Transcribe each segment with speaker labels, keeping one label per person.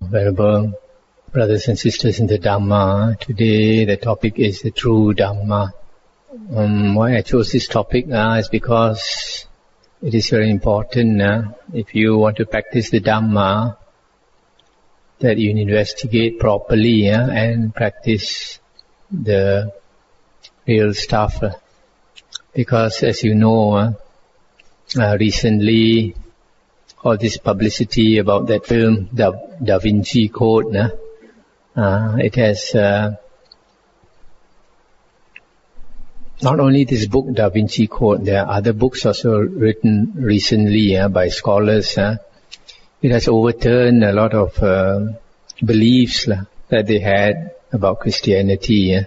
Speaker 1: Venerable brothers and sisters in the Dhamma, today the topic is the True Dharma. Why I chose this topic is because it is very important if you want to practice the Dhamma, that you investigate properly and practice the real stuff. Because as you know, recently all this publicity about that film, Da Vinci Code, it has not only this book, Da Vinci Code, there are other books also written recently by scholars. It has overturned a lot of beliefs that they had about Christianity,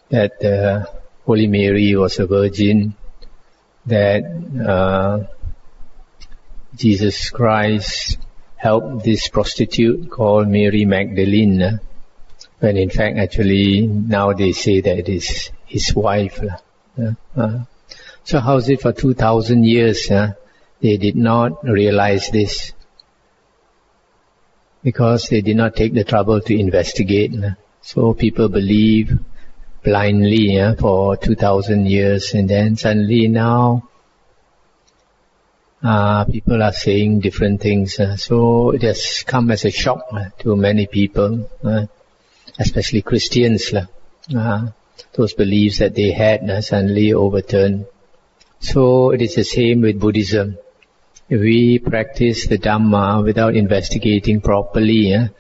Speaker 1: that Holy Mary was a virgin, that Jesus Christ helped this prostitute called Mary Magdalene, when in fact actually now they say that it is his wife. So how is it for 2,000 years they did not realize this? Because they did not take the trouble to investigate. So people believe blindly for 2,000 years, and then suddenly now people are saying different things. So it has come as a shock to many people, especially Christians. Those beliefs that they had suddenly overturned. So it is the same with Buddhism. If we practice the Dhamma without investigating properly,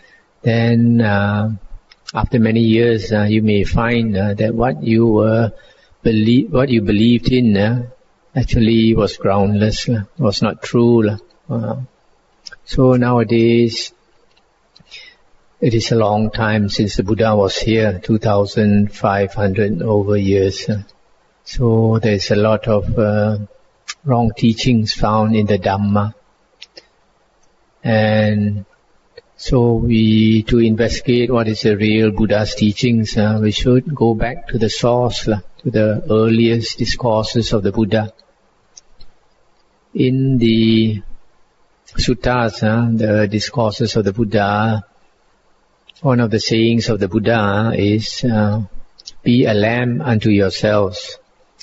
Speaker 1: then after many years you may find that what you believed in actually was groundless, was not true. So nowadays, it is a long time since the Buddha was here, 2,500 over years. So there is a lot of wrong teachings found in the Dhamma. And so to investigate what is the real Buddha's teachings, we should go back to the source, to the earliest discourses of the Buddha. In the suttas, the discourses of the Buddha, one of the sayings of the Buddha is, be a lamp unto yourselves,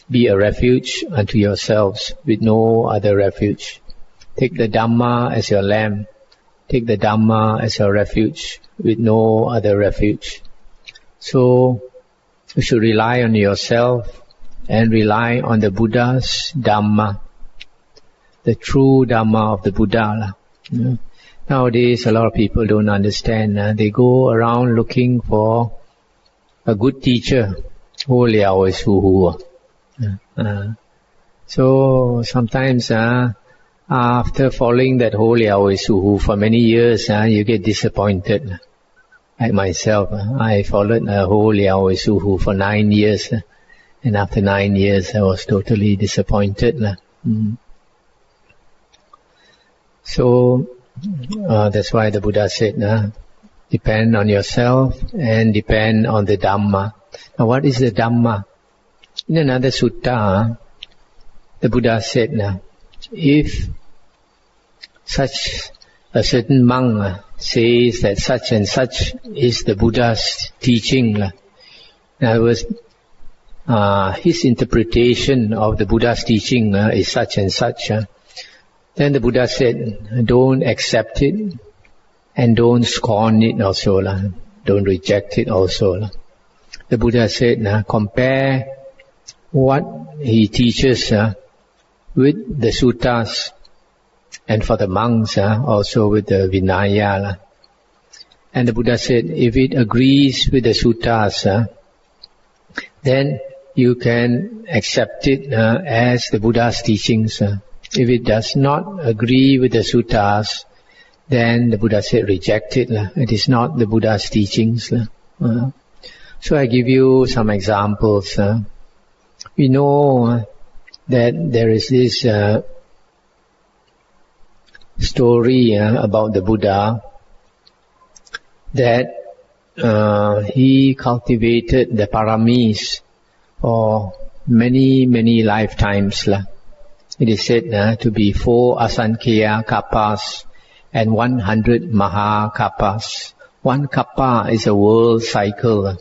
Speaker 1: be a refuge unto yourselves, with no other refuge. Take the Dhamma as your lamp, take the Dhamma as your refuge, with no other refuge. So, you should rely on yourself and rely on the Buddha's Dhamma, the true Dhamma of the Buddha. Nowadays, a lot of people don't understand. They go around looking for a good teacher. So sometimes after following that Ho for many years, you get disappointed. Like myself, I followed Ho for 9 years, and after 9 years I was totally disappointed. So that's why the Buddha said, depend on yourself and depend on the Dhamma. Now what is the Dhamma? In another sutta, the Buddha said, if such a certain monk says that such and such is the Buddha's teaching, in other words, his interpretation of the Buddha's teaching is such and such, then the Buddha said, don't accept it and don't scorn it also, don't reject it also. The Buddha said, compare what he teaches with the suttas, and for the monks also with the Vinaya. And the Buddha said, if it agrees with the suttas, then you can accept it as the Buddha's teachings. If it does not agree with the suttas, then the Buddha said, reject it. It is not the Buddha's teachings. So I give you some examples. We know that there is this story about the Buddha, that he cultivated the paramis for many, many lifetimes. It is said to be 4 asankheya kapas, and 100 Mahakapas. 1 kappa is a world cycle,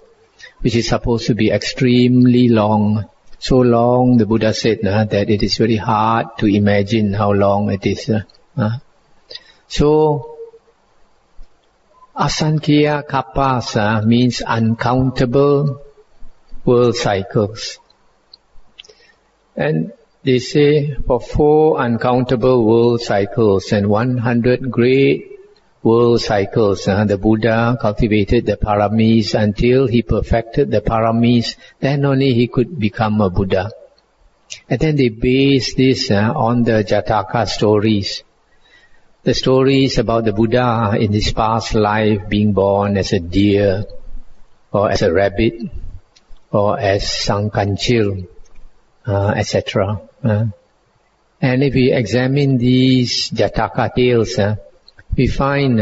Speaker 1: which is supposed to be extremely long. So long, the Buddha said, that it is very hard to imagine how long it is. So, asankhya kappas means uncountable world cycles. And they say for 4 uncountable world cycles and 100 great world cycles, the Buddha cultivated the paramis until he perfected the paramis. Then only he could become a Buddha. And then they base this on the Jataka stories. The stories about the Buddha in his past life being born as a deer, or as a rabbit, or as Sankanchil, etc. And if we examine these Jataka tales, we find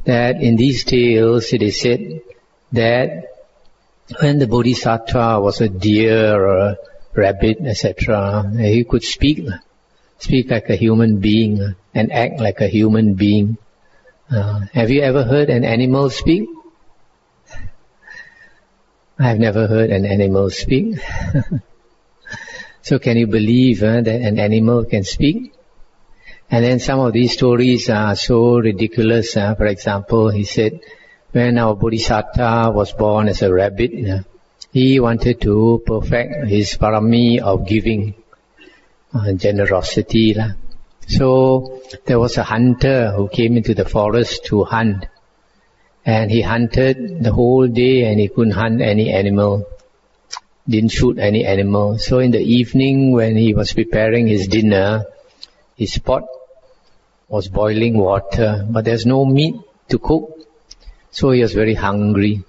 Speaker 1: that in these tales it is said that when the Bodhisattva was a deer or a rabbit, etc., he could speak like a human being and act like a human being. Have you ever heard an animal speak? I have never heard an animal speak. So can you believe that an animal can speak? And then some of these stories are so ridiculous. For example, he said, when our Bodhisattva was born as a rabbit, he wanted to perfect his parami of giving, generosity. So there was a hunter who came into the forest to hunt. And he hunted the whole day and he couldn't hunt any animal. Didn't shoot any animal. So in the evening when he was preparing his dinner, his pot was boiling water, but there's no meat to cook. So he was very hungry.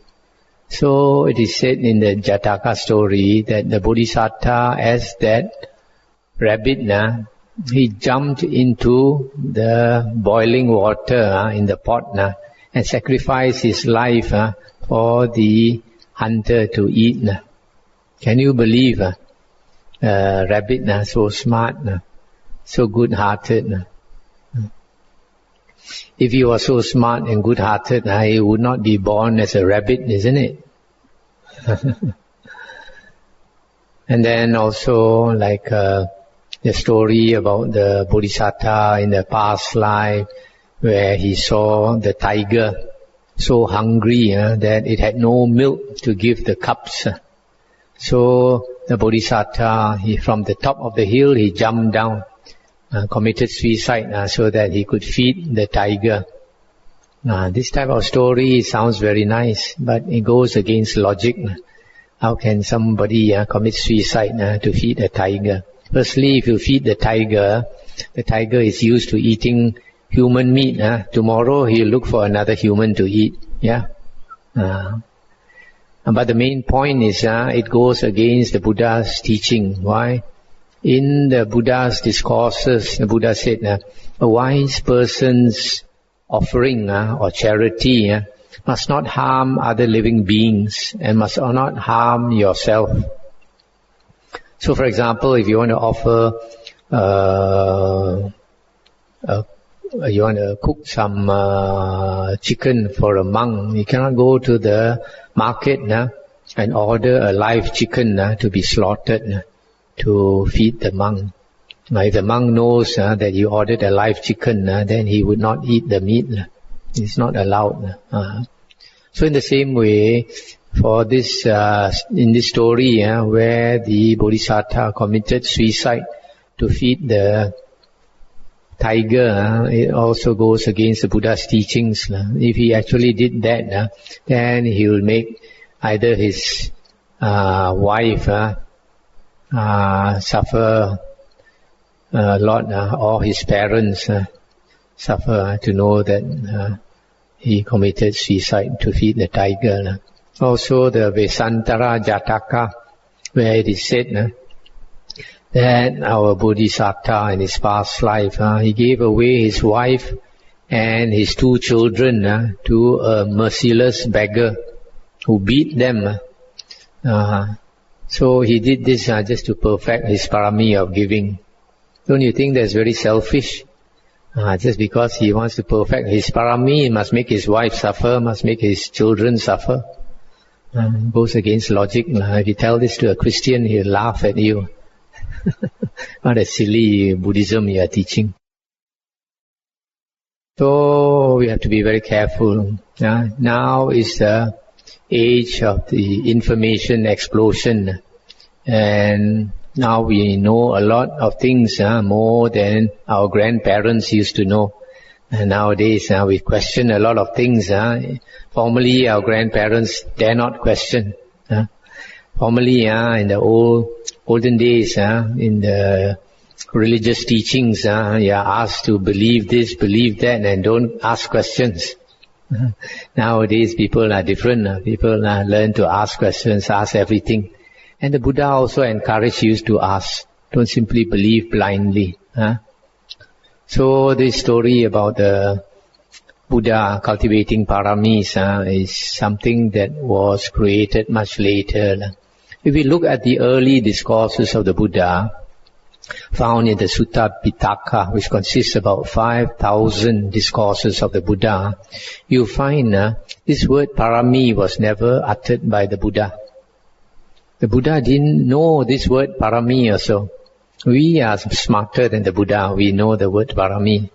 Speaker 1: So it is said in the Jataka story that the Bodhisattva, as that rabbit, he jumped into the boiling water in the pot and sacrificed his life for the hunter to eat. Can you believe rabbit so smart, so good-hearted? If he was so smart and good-hearted, he would not be born as a rabbit, isn't it? And then also like the story about the Bodhisattva in the past life, where he saw the tiger so hungry that it had no milk to give the cubs. So the Bodhisattva, from the top of the hill, he jumped down, committed suicide so that he could feed the tiger. This type of story sounds very nice, but it goes against logic. How can somebody commit suicide to feed a tiger? Firstly, if you feed the tiger is used to eating human meat. Tomorrow he'll look for another human to eat. But the main point is it goes against the Buddha's teaching. Why? In the Buddha's discourses, the Buddha said, a wise person's offering or charity must not harm other living beings and must not harm yourself. So for example, if you want to offer, you want to cook some chicken for a monk, you cannot go to the market and order a live chicken to be slaughtered to feed the monk. If the monk knows that you ordered a live chicken, then he would not eat the meat. It's not allowed. So in the same way, for this, in this story where the Bodhisattva committed suicide to feed the tiger, it also goes against the Buddha's teachings. If he actually did that, then he will make either his wife suffer a lot, or his parents suffer to know that he committed suicide to feed the tiger. Also the Vesantara Jataka, where it is said that our Bodhisattva in his past life, he gave away his wife and his 2 children to a merciless beggar who beat them. So he did this just to perfect his parami of giving. Don't you think that's very selfish? Just because he wants to perfect his parami, he must make his wife suffer, must make his children suffer. Goes against logic. If you tell this to a Christian, he'll laugh at you. What a silly Buddhism you are teaching. So we have to be very careful. Now is the age of the information explosion, and now we know a lot of things more than our grandparents used to know. And nowadays we question a lot of things. Formerly our grandparents dare not question. Formerly in the olden days, in the religious teachings, you are asked to believe this, believe that, and don't ask questions. Nowadays people are different. People learn to ask questions, ask everything. And the Buddha also encouraged you to ask. Don't simply believe blindly. So this story about the Buddha cultivating paramis is something that was created much later. If we look at the early discourses of the Buddha, found in the Sutta Pitaka, which consists about 5,000 discourses of the Buddha, you find this word parami was never uttered by the Buddha. The Buddha didn't know this word parami also. We are smarter than the Buddha. We know the word parami.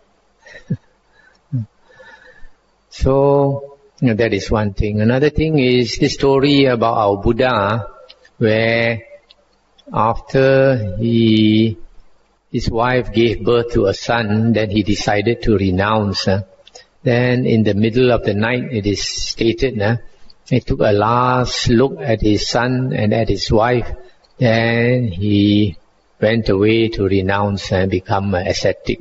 Speaker 1: So that is one thing. Another thing is the story about our Buddha, where after his wife gave birth to a son, then he decided to renounce. Then in the middle of the night, it is stated, he took a last look at his son and at his wife. Then he went away to renounce and become ascetic.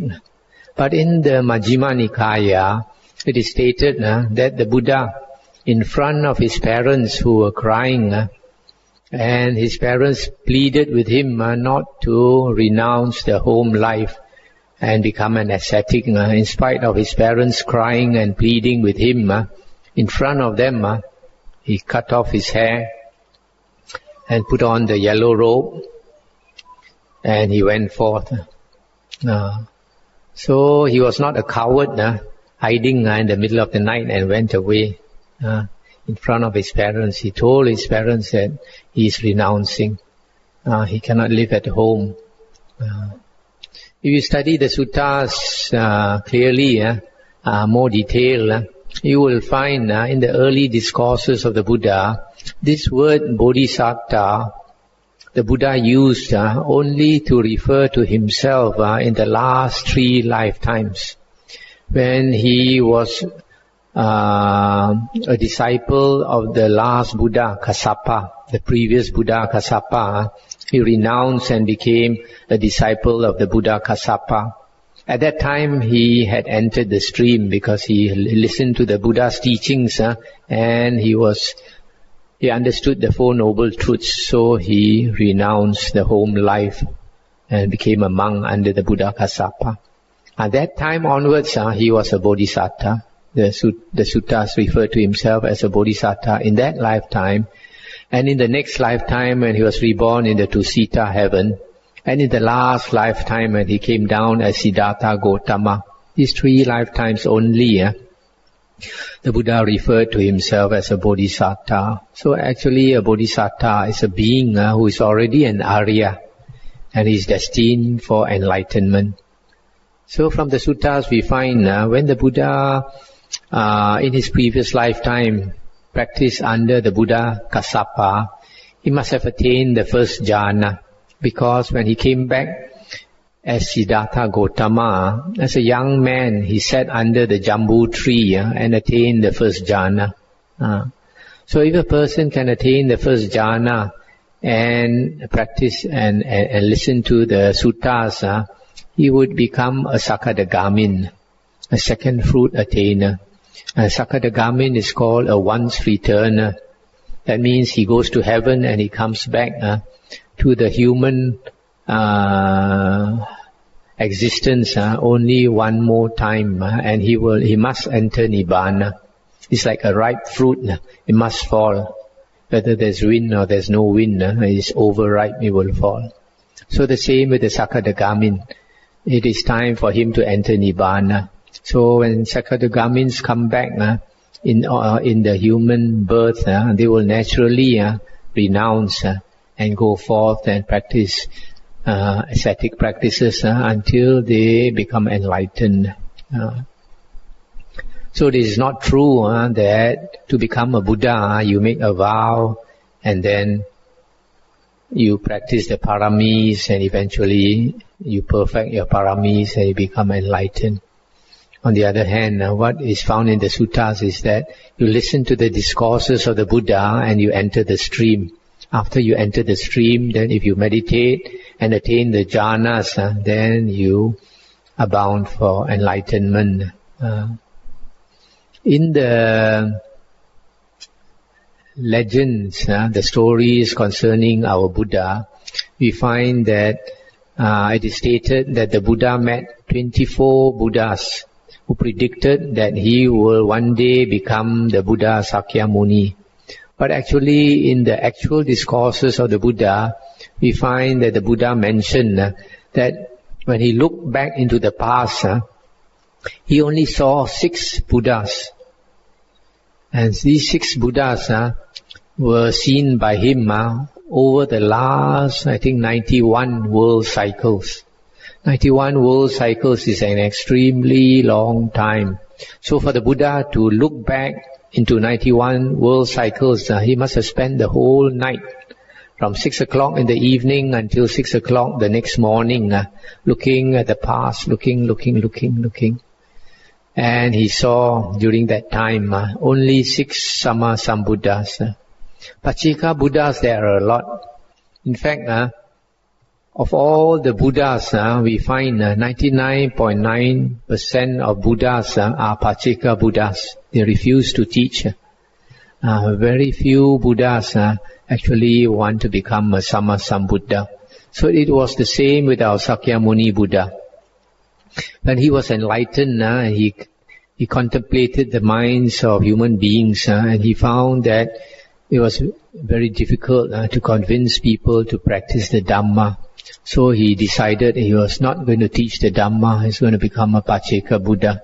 Speaker 1: But in the Majjhima Nikaya, it is stated that the Buddha, in front of his parents who were crying, and his parents pleaded with him not to renounce the home life and become an ascetic. In spite of his parents crying and pleading with him, in front of them, he cut off his hair and put on the yellow robe, and he went forth. So he was not a coward, hiding in the middle of the night and went away. In front of his parents, he told his parents that he is renouncing. He cannot live at home. If you study the suttas clearly, more detailed, you will find in the early discourses of the Buddha, this word bodhisattva, the Buddha used only to refer to himself in the last 3 lifetimes. When he was a disciple of the last Buddha, Kassapa, the previous Buddha Kassapa, he renounced and became a disciple of the Buddha Kassapa. At that time, he had entered the stream because he listened to the Buddha's teachings, and he understood the 4 noble truths, so he renounced the home life and became a monk under the Buddha Kassapa. At that time onwards, he was a bodhisattva. The suttas refer to himself as a bodhisattva in that lifetime, and in the next lifetime when he was reborn in the Tusita heaven, and in the last lifetime when he came down as Siddhartha Gautama. These 3 lifetimes only, the Buddha referred to himself as a bodhisattva. So actually a bodhisattva is a being who is already an Arya, and is destined for enlightenment. So from the suttas we find when the Buddha in his previous lifetime practiced under the Buddha Kassapa, he must have attained the first jhana, because when he came back as Siddhartha Gautama, as a young man, he sat under the Jambu tree and attained the first jhana. So if a person can attain the first jhana and practice and listen to the suttas, he would become a Sakadagamin, a second fruit attainer. A Sakadagamin is called a once returner. That means he goes to heaven and he comes back to the human existence only one more time, and he must enter Nibana. It's like a ripe fruit; it must fall. Whether there's wind or there's no wind, it's overripe; it will fall. So the same with the Sakadagamin. it is time for him to enter Nibana. So when Sakadagamins come back in the human birth, they will naturally renounce and go forth and practice ascetic practices until they become enlightened. So it is not true that to become a Buddha, you make a vow and then you practice the paramis and eventually you perfect your paramis and you become enlightened. On the other hand, what is found in the suttas is that you listen to the discourses of the Buddha and you enter the stream. After you enter the stream, then if you meditate and attain the jhanas, then you are bound for enlightenment. In the legends, the stories concerning our Buddha, we find that it is stated that the Buddha met 24 Buddhas who predicted that he will one day become the Buddha Sakyamuni. But actually, in the actual discourses of the Buddha, we find that the Buddha mentioned that when he looked back into the past, he only saw 6 Buddhas. And these 6 Buddhas were seen by him over the last, 91 world cycles. 91 world cycles is an extremely long time. So for the Buddha to look back into 91 world cycles, he must have spent the whole night, from 6 o'clock in the evening until 6 o'clock the next morning, looking at the past, looking. And he saw during that time only 6 Sammasambuddhas. Pachika Buddhas, there are a lot. In fact, of all the Buddhas, we find 99.9% of Buddhas are Pachika Buddhas. They refuse to teach. Very few Buddhas actually want to become a Sammasambuddha. So it was the same with our Sakyamuni Buddha. When he was enlightened, he contemplated the minds of human beings and he found that it was very difficult to convince people to practice the Dhamma. So he decided he was not going to teach the Dhamma, he's going to become a Pacheka Buddha.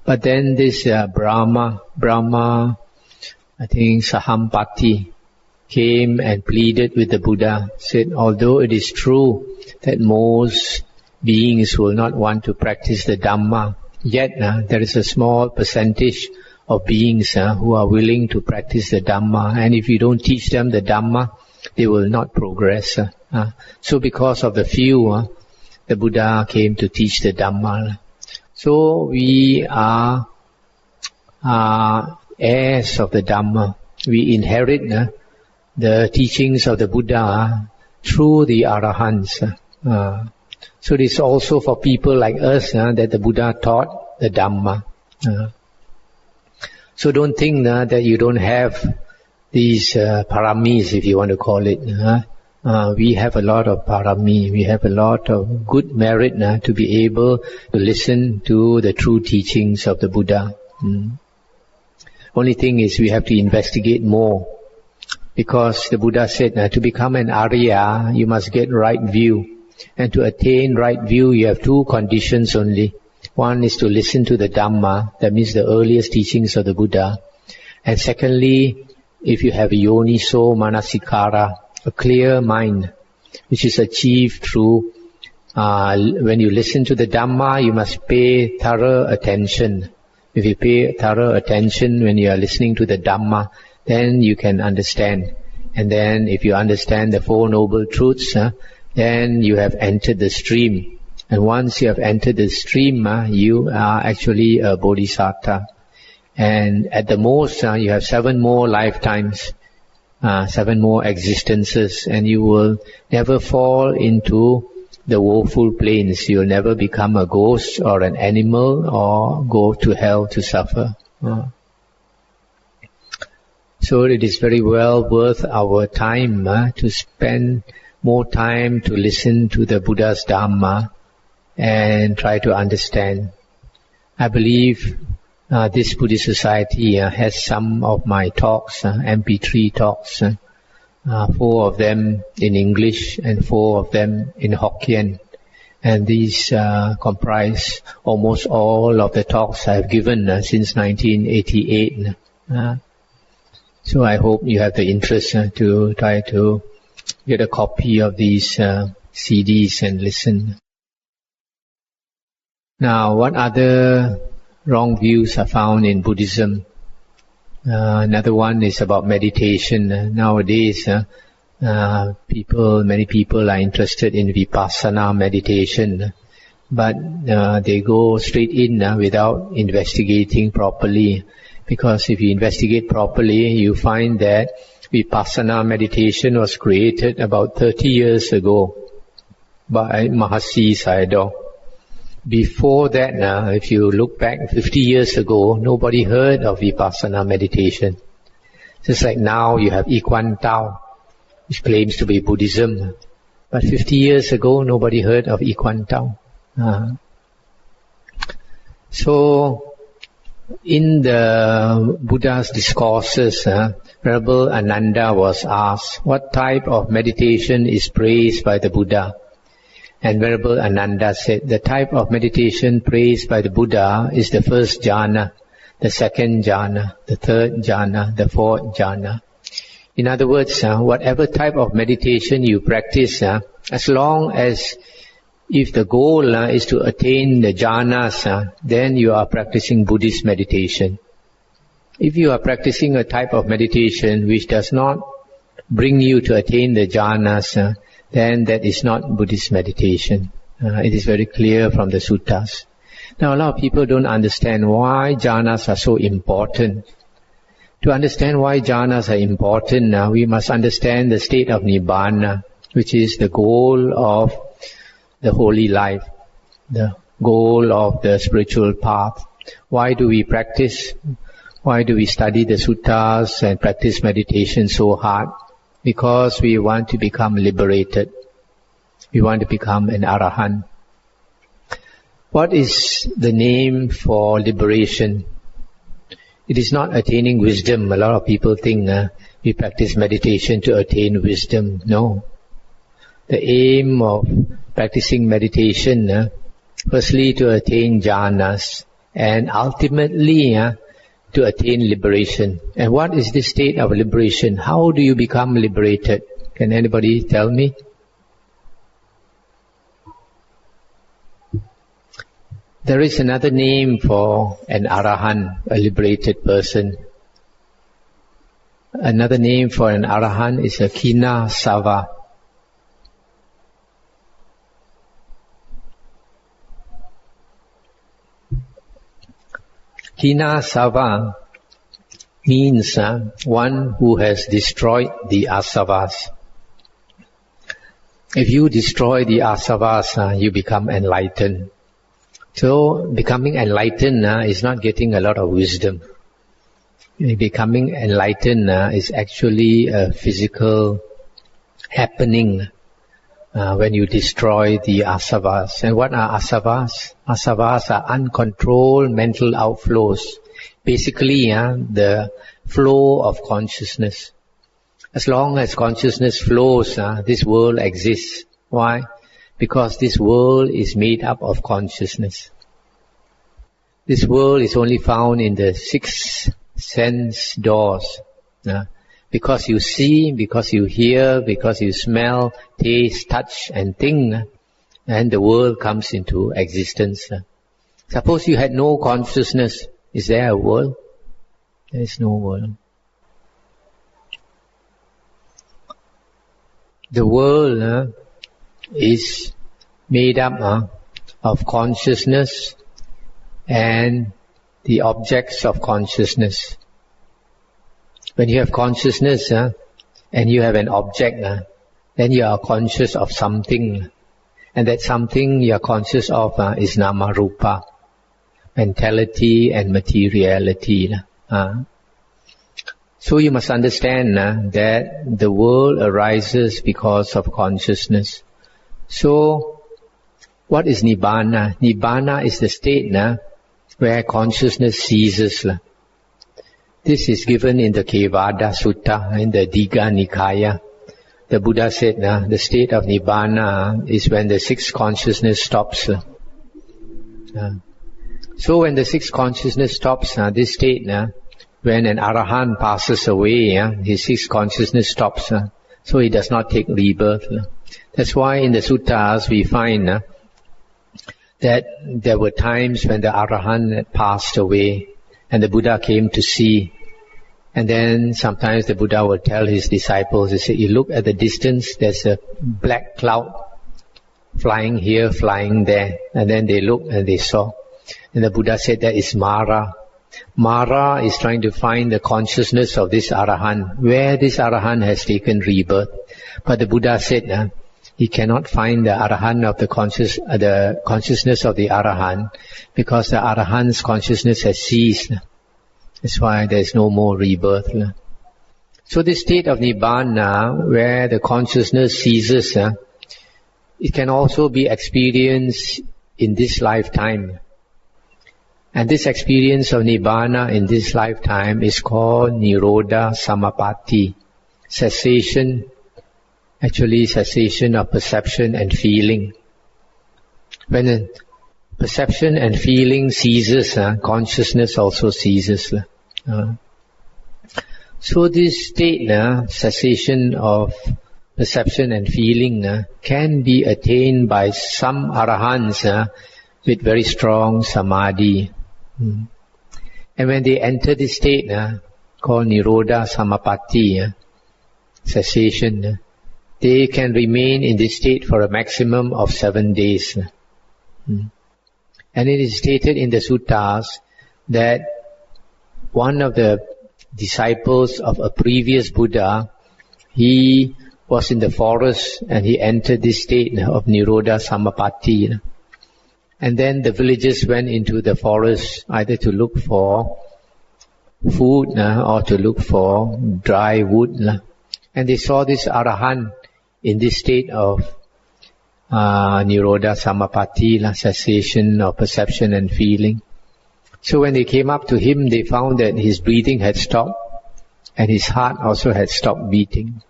Speaker 1: But then this Brahma, Sahampati, came and pleaded with the Buddha, said, although it is true that most beings will not want to practice the Dhamma, yet there is a small percentage of beings who are willing to practice the Dhamma, and if you don't teach them the Dhamma, they will not progress. So because of the few, the Buddha came to teach the Dhamma. So we are heirs of the Dhamma. We inherit the teachings of the Buddha through the Arahants. So it is also for people like us that the Buddha taught the Dhamma. So don't think that you don't have these paramis, if you want to call it. We have a lot of parami, we have a lot of good merit to be able to listen to the true teachings of the Buddha. Only thing is we have to investigate more. Because the Buddha said to become an Arya, you must get right view. And to attain right view, you have 2 conditions only. One is to listen to the Dhamma, that means the earliest teachings of the Buddha. And secondly, if you have yoniso manasikara, a clear mind, which is achieved through, when you listen to the Dhamma, you must pay thorough attention. If you pay thorough attention when you are listening to the Dhamma, then you can understand. And then if you understand the 4 noble truths, then you have entered the stream. And once you have entered the stream, you are actually a bodhisattva. And at the most, you have 7 more lifetimes, 7 more existences, and you will never fall into the woeful plains. You will never become a ghost or an animal or go to hell to suffer. So it is very well worth our time to spend more time to listen to the Buddha's Dhamma and try to understand. I believe this Buddhist Society has some of my talks, MP3 talks, 4 of them in English and 4 of them in Hokkien. And these comprise almost all of the talks I've given since 1988. So I hope you have the interest to try to get a copy of these CDs and listen. Now, what other wrong views are found in Buddhism? Another one is about meditation. Nowadays, many people are interested in vipassana meditation, but they go straight in without investigating properly. Because if you investigate properly, you find that vipassana meditation was created about 30 years ago by Mahasi Sayadaw. Before that, if you look back 50 years ago, nobody heard of vipassana meditation. Just like now you have Ikwan Tao, which claims to be Buddhism. But 50 years ago, nobody heard of Ikwan Tao. So, in the Buddha's discourses, Venerable Ananda was asked, what type of meditation is praised by the Buddha? And Venerable Ananda said, the type of meditation praised by the Buddha is the first jhana, the second jhana, the third jhana, the fourth jhana. In other words, whatever type of meditation you practice, as long as if the goal is to attain the jhanas, then you are practicing Buddhist meditation. If you are practicing a type of meditation which does not bring you to attain the jhanas, then that is not Buddhist meditation. It is very clear from the suttas. Now a lot of people don't understand why jhanas are so important. To understand why jhanas are important, we must understand the state of Nibana, which is the goal of the holy life, the goal of the spiritual path. Why do we practice? Why do we study the suttas and practice meditation so hard? Because we want to become liberated. We want to become an arahant. What is the name for liberation? It is not attaining wisdom. A lot of people think we practice meditation to attain wisdom. No. The aim of practicing meditation, firstly to attain jhanas, and ultimately to attain liberation. And what is this state of liberation? How do you become liberated? Can anybody tell me? There is another name for an arahant, a liberated person. Another name for an arahant is a kina sava. Kina sava means one who has destroyed the asavas. If you destroy the asavas, you become enlightened. So becoming enlightened is not getting a lot of wisdom. Becoming enlightened is actually a physical happening when you destroy the asavas. And what are asavas? Asavas are uncontrolled mental outflows. Basically, the flow of consciousness. As long as consciousness flows, this world exists. Why? Because this world is made up of consciousness. This world is only found in the 6 sense doors. Because you see, because you hear, because you smell, taste, touch and think, and the world comes into existence. Suppose you had no consciousness, is there a world? There is no world. The world is made up of consciousness and the objects of consciousness. When you have consciousness and you have an object, then you are conscious of something. And that something you are conscious of is nama rupa, mentality and materiality. So you must understand that the world arises because of consciousness. So, what is Nibana? Nibana is the state where consciousness ceases. This is given in the Kevada Sutta, in the Digha Nikaya. the Buddha said, the state of Nibbana is when the sixth consciousness stops. So when the sixth consciousness stops, this state, when an Arahant passes away, his sixth consciousness stops. So he does not take rebirth. That's why in the suttas we find that there were times when the Arahant had passed away and the Buddha came to see. And then sometimes the Buddha would tell his disciples, he said, you look at the distance, there's a black cloud flying here, flying there. And then they looked and they saw. And the Buddha said that is Mara. Mara is trying to find the consciousness of this Arahant, where this Arahant has taken rebirth. But the Buddha said, he cannot find the Arahant of the consciousness of the Arahant, because the Arahant's consciousness has ceased. That's why there is no more rebirth. So this state of Nibbana, where the consciousness ceases, it can also be experienced in this lifetime. And this experience of Nibbana in this lifetime is called Nirodha Samapatti, cessation of perception and feeling. When the perception and feeling ceases, consciousness also ceases. So this state, cessation of perception and feeling, can be attained by some Arahants with very strong samadhi. And when they enter this state, called Nirodha Samapatti, cessation, they can remain in this state for a maximum of 7 days. And it is stated in the suttas that one of the disciples of a previous Buddha, he was in the forest and he entered this state of Nirodha Samapatti. And then the villagers went into the forest either to look for food or to look for dry wood. And they saw this Arahant in this state of Nirodha Samapatti, cessation of perception and feeling. So when they came up to him, they found that his breathing had stopped and his heart also had stopped beating.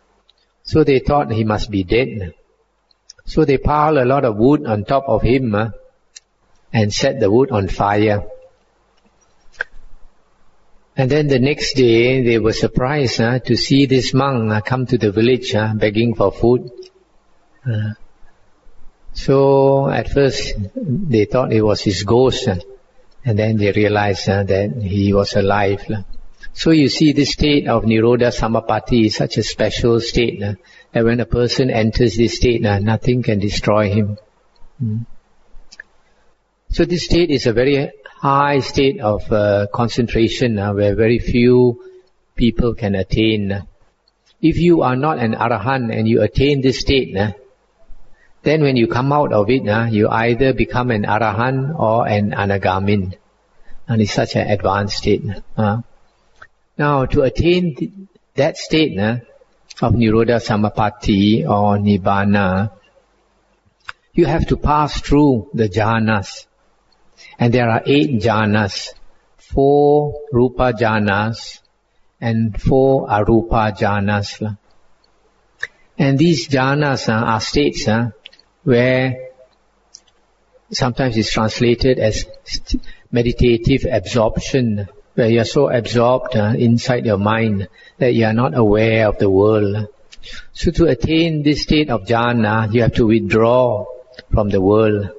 Speaker 1: So they thought he must be dead. So they piled a lot of wood on top of him and set the wood on fire. And then the next day, they were surprised to see this monk come to the village begging for food. So at first, they thought it was his ghost, and then they realized that he was alive. So you see, this state of Nirodha Samapatti is such a special state that when a person enters this state, nothing can destroy him. So this state is a very high state of concentration where very few people can attain. If you are not an Arahant and you attain this state, then when you come out of it, you either become an Arahant or an Anagamin. And it's such an advanced state. Now, to attain that state of Nirodha Samapatti or Nibbana, you have to pass through the jhanas. And there are 8 jhanas, 4 rupa jhanas and 4 arupa jhanas. And these jhanas are states where sometimes it's translated as meditative absorption, where you are so absorbed inside your mind that you are not aware of the world. So to attain this state of jhana, you have to withdraw from the world.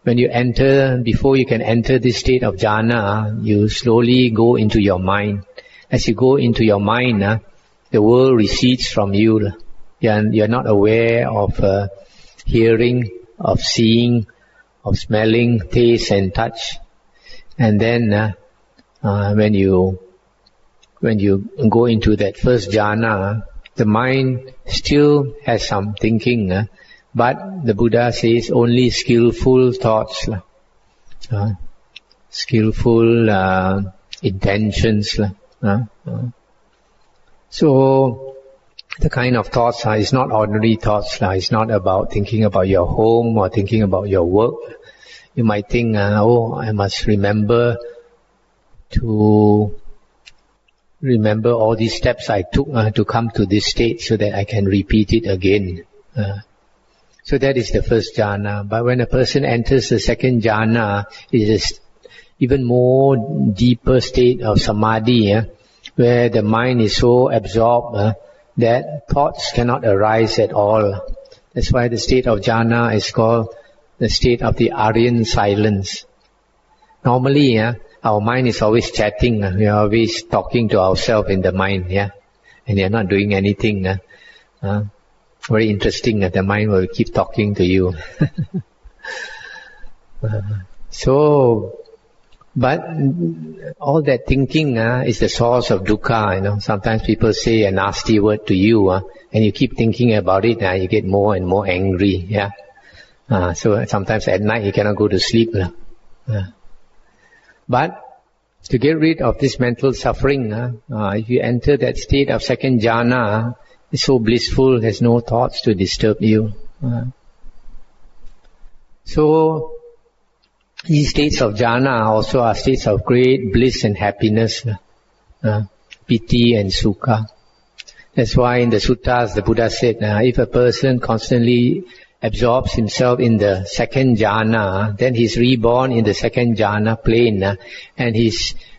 Speaker 1: When you enter, before you can enter this state of jhana, you slowly go into your mind. As you go into your mind, the world recedes from you. You're not aware of hearing, of seeing, of smelling, taste and touch. And then when you go into that first jhana, the mind still has some thinking, but the Buddha says only skillful thoughts, skillful intentions. So the kind of thoughts is not ordinary thoughts. It's not about thinking about your home or thinking about your work. You might think, I must remember to remember all these steps I took to come to this state so that I can repeat it again. So that is the first jhana. But when a person enters the second jhana, it is even more deeper state of samadhi, where the mind is so absorbed that thoughts cannot arise at all. That's why the state of jhana is called the state of the Aryan silence. Normally, our mind is always chatting. We are always talking to ourselves in the mind, and you're not doing anything. Very interesting that the mind will keep talking to you. But all that thinking is the source of dukkha. Sometimes people say a nasty word to you, and you keep thinking about it, you get more and more angry. So sometimes at night you cannot go to sleep. But to get rid of this mental suffering, if you enter that state of second jhana, it's so blissful, there's no thoughts to disturb you. So these states of jhana also are states of great bliss and happiness, piti and sukha. That's why in the suttas the Buddha said, if a person constantly absorbs himself in the second jhana, then he's reborn in the second jhana plane, and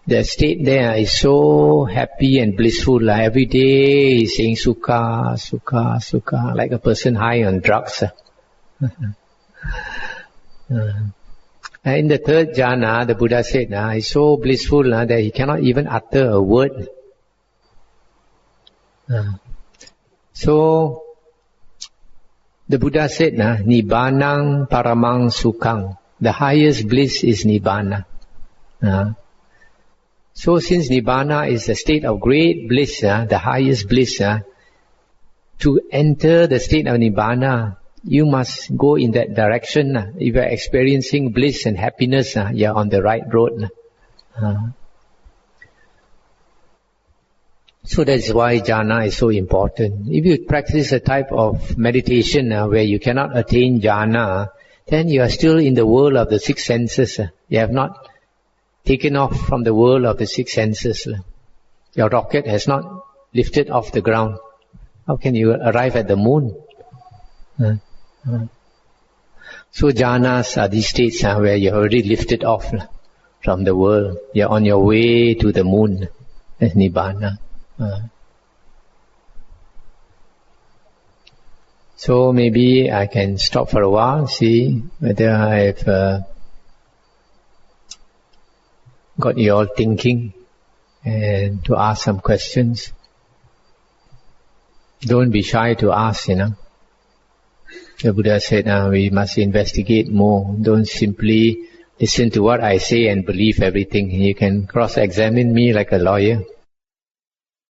Speaker 1: the state there is so happy and blissful. Every day he's saying sukha, sukha, sukha, like a person high on drugs. In the third jhana, the Buddha said, he's so blissful that he cannot even utter a word. So the Buddha said, Nibbanang paramang sukhang. The highest bliss is Nibbana. So since Nibbana is the state of great bliss, the highest bliss, to enter the state of Nibbana, you must go in that direction. If you are experiencing bliss and happiness, you are on the right road. So that's why jhana is so important. If you practice a type of meditation where you cannot attain jhana, then you are still in the world of the six senses. You have not taken off from the world of the six senses. Your rocket has not lifted off the ground. How can you arrive at the moon? So jhanas are these states where you already lifted off from the world. You're on your way to the moon. That's Nibbana. So maybe I can stop for a while, see whether I've got you all thinking, and to ask some questions. Don't be shy to ask, The Buddha said we must investigate more. Don't simply listen to what I say and believe everything. You can cross-examine me like a lawyer.